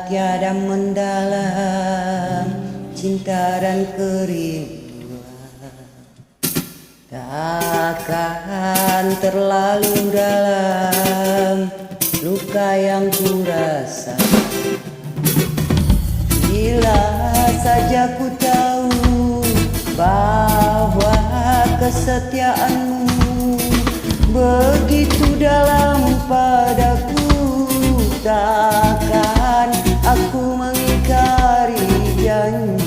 tiada mendalam cinta dan kerinduan, takkan terlalu dalam luka yang kurasa. Bila saja ku tahu bahwa kesetiaanmu begitu dalam padaku, takkan aku mengingkari janji.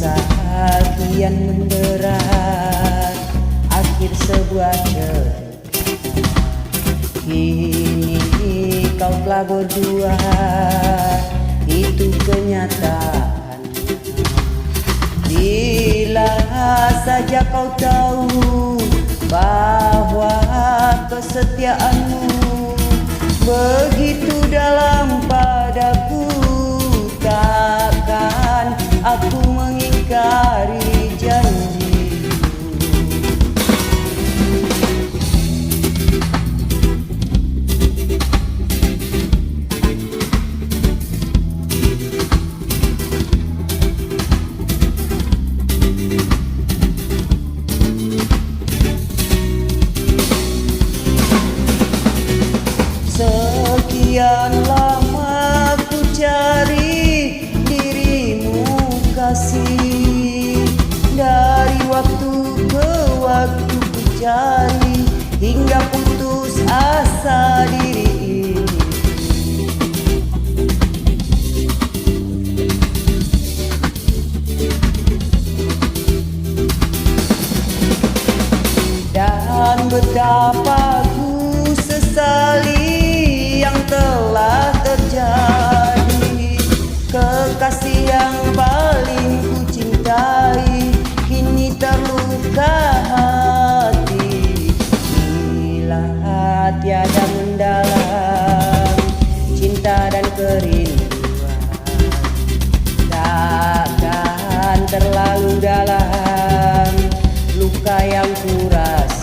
Sesakian menderat akhir sebuah cerita, kini kau telah berdua, itu kenyataan. Bila saja kau tahu bahwa kesetiaanmu begitu dalam padaku, takkan aku mengingkari janji. Sekian lama ku cari dirimu kasih, dari waktu ke waktu ku cari hingga putus asa diri ini. Dan betapa ku sesali yang telah terjadi, kekasih yang paling ku cintai kini terluka hati. Bila tiada mendalam cinta dan kerinduan, takkan terlalu dalam luka yang ku rasakan.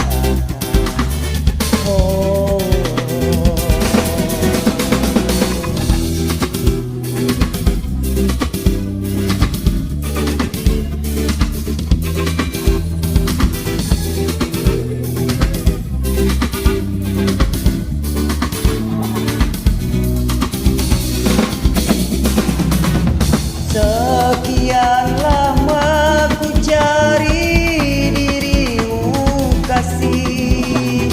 Oh, sekian lama ku cari dirimu kasih,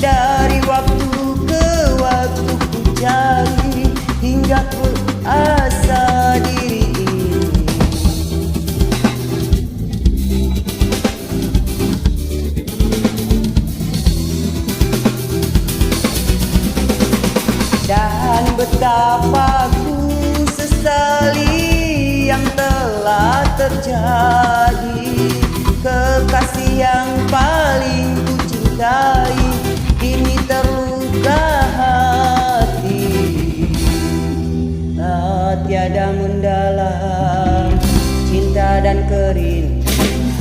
dari waktu ke waktu ku cari hingga ku asa diri ini. Dan betapa ku sesali yang telah terjadi, kekasih yang paling ku cintai kini terluka hati. Tiada mendalam cinta dan kerinduan,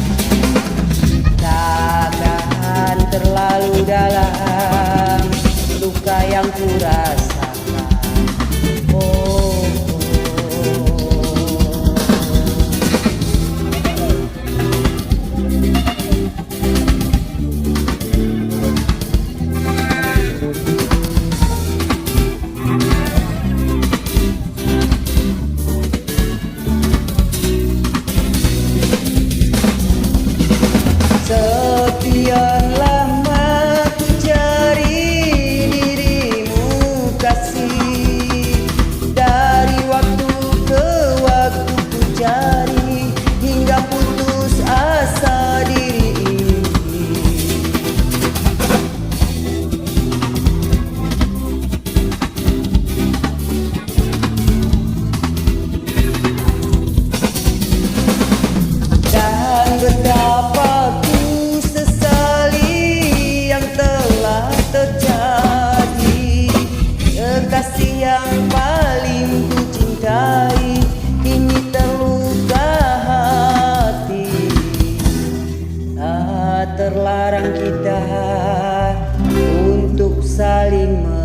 takkan terlalu dalam luka yang ku rasakan. Oh, sekian lama ku cari dirimu saling